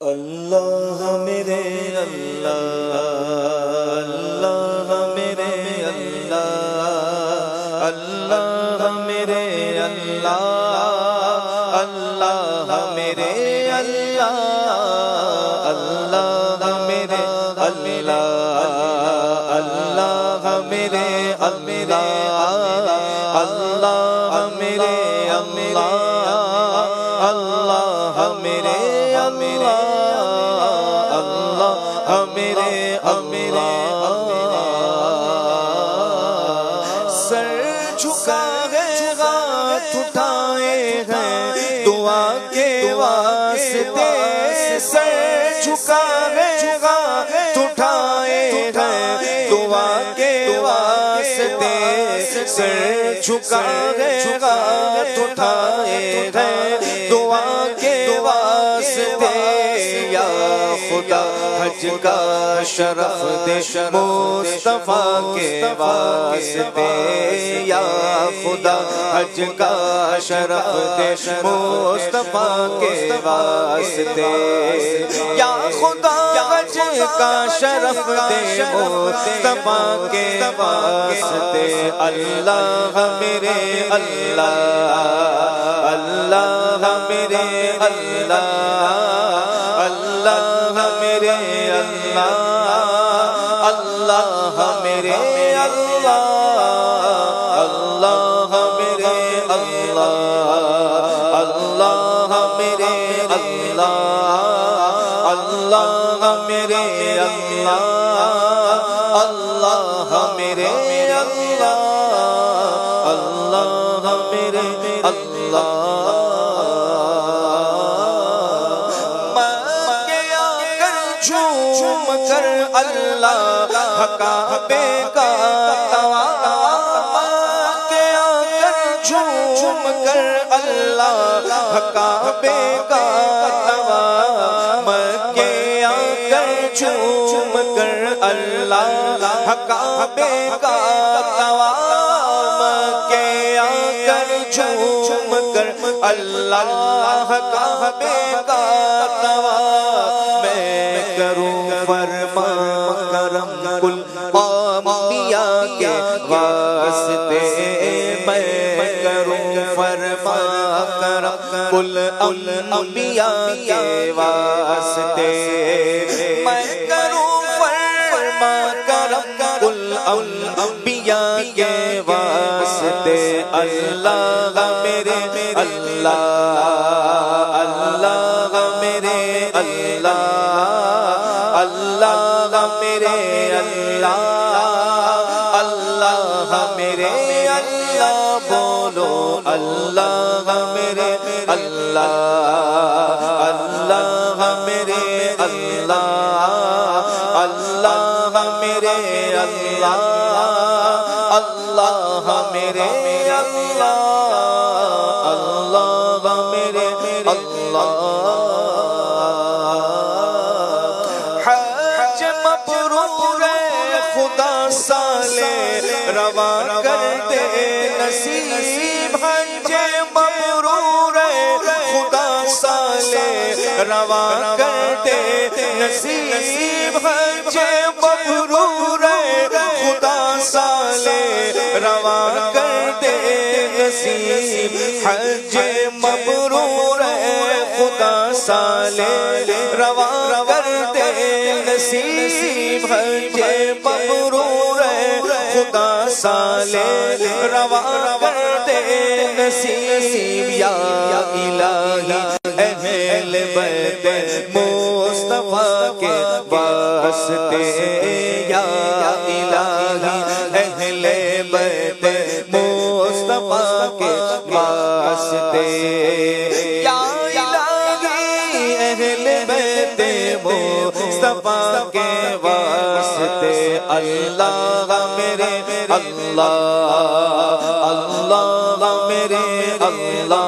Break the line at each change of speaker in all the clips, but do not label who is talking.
اللہ میرے اللہ، اللہ میرے اللہ، اللہ میرے اللہ، اللہ میرے اللہ، اللہ میرے اللہ، اللہ میرے اللہ، اللہ میرے اللہ، اللہ میرے اللہ، اللہ میرے اللہ۔ سر جھکا ہے ہاتھ اٹھائے ہیں دعا کے واسطے، سر جھکا ہے ہاتھ اٹھائے ہیں دعا کے واسطے، سر جھکا ہے ہاتھ اٹھائے ہیں دعا کے واسطے۔ یا خدا حج کا شرف دے مصطفیٰ کے واسطے، یا خدا حج کا شرف دے مصطفیٰ کے واسطے، یا خدا حج کا شرف دے مصطفیٰ کے واسطے۔ اللہ میرے اللہ، اللہ میرے اللہ، اللہ میرے اللہ، اللہ میرے اللہ، اللہ میرے اللہ، اللہ میرے اللہ، اللہ میرے اللہ، اللہ میرے اللہ، اللہ میرے اللہ۔ جھوم کر اللہ کعبے کا طواف کیا کر، جھوم کر اللہ کعبے کا طواف کیا کر، جھوم کر اللہ کعبے کا طواف کیا کر، جھوم کر اللہ کعبے کا طواف۔ کروں فرما کرم کل انبیاء کے واسطے، میں کروں فرما کرم کل انبیاء کے واسطے، میں کروں فرما کرم کل انبیاء کے واسطے۔ اللہ میرے اللہ، اللہ میرے اللہ، اللہ میرے اللہ، اللہ میرے اللہ، بولو اللہ میرے اللہ، اللہ میرے اللہ، اللہ میرے اللہ، اللہ میرے اللہ، اللہ میرے اللہ۔ خدا سالے رواں کر دے نصیب، حج مبرور خدا سالے رواں کر دے نصیب، حج مبرور خدا سالے رواں کر دے نصیب، حج مبرور خدا سالے رواں کر دے نصیب، حج مبرور خدا سالے رواں کر دے نصیب۔ یا الہی اہل بیت مصطفیٰ کے واسطے، یا الہی اہل بیت مصطفیٰ کے واسطے، یا الہی اہل بیت مصطفیٰ کے واسطے۔ اللہ میرے اللہ، اللہ میرے اللہ،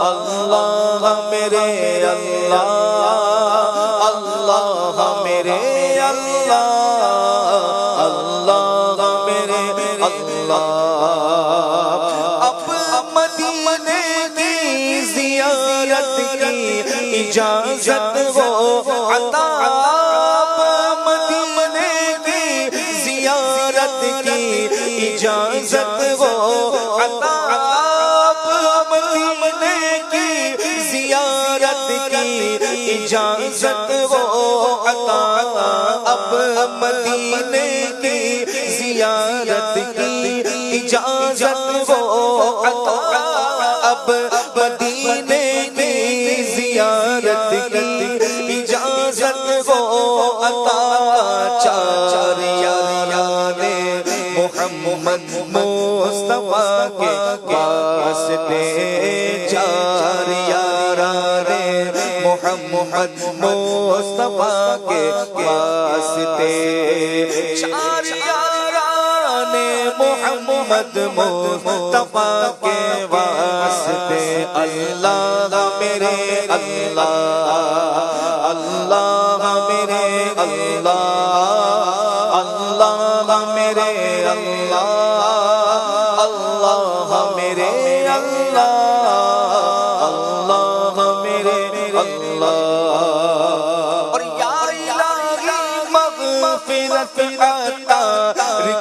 اللہ میرے اللہ، اللہ میرے اللہ، اللہ میرے اللہ۔ اب مدینے کی زیارت کی اجازت وہ عطا مدینے کی زیارت کی اجازت وہ عطا مدینے کی زیارت کی اجازت وہ عطا اب مدینے کی زیارت کی اجازت وہ عطا اب مدینے کی زیارت کی اجازت وہ عطا چار یاران محمد مصطفیٰ کے واسطے چار یاران محمد مصطفیٰ کے واسطے چار یاران محمد مصطفیٰ کے واسطے اللہ میرے اللہ اللہ میرے اللہ اللہ میرے اللہ اللہ میرے اللہ اللہ میرے اللہ اور یا الہی مغفرت عطا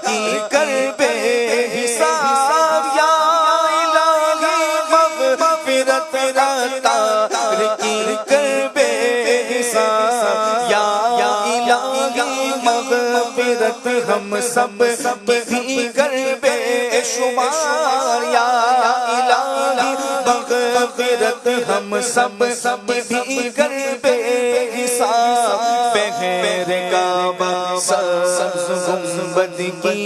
کی کر بے حساب یا الہی مغفرت عطا کی کر بے حساب یا الہی مغفرت ہم سب کی کر بے شمار یا الہی مغفرت ہم سب بھی کر بے حساب بغیر کعبہ سبز گنبد کی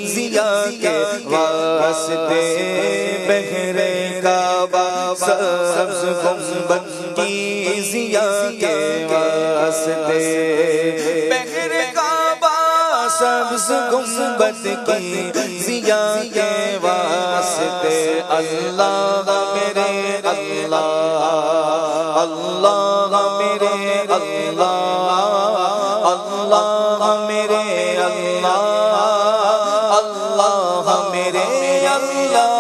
ضیا کے واسطے بغیر کعبہ سبز گنبد کی ضیا کے واسطے بغیر کعبہ سبز گنبد کی ضیا کے واسطے اللہ میرے اللہ اللہ میرے اللہ اللہ میرے اللہ اللہ میرے اللہ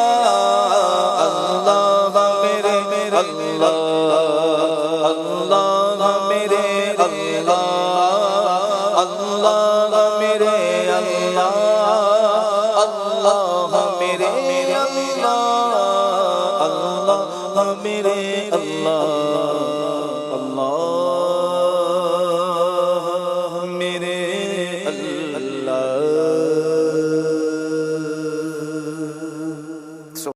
اللہ میرے اللہ اللہ میرے اللہ اللہ میرے اللہ اللہ میرے اللہ اللہ میرے اللہ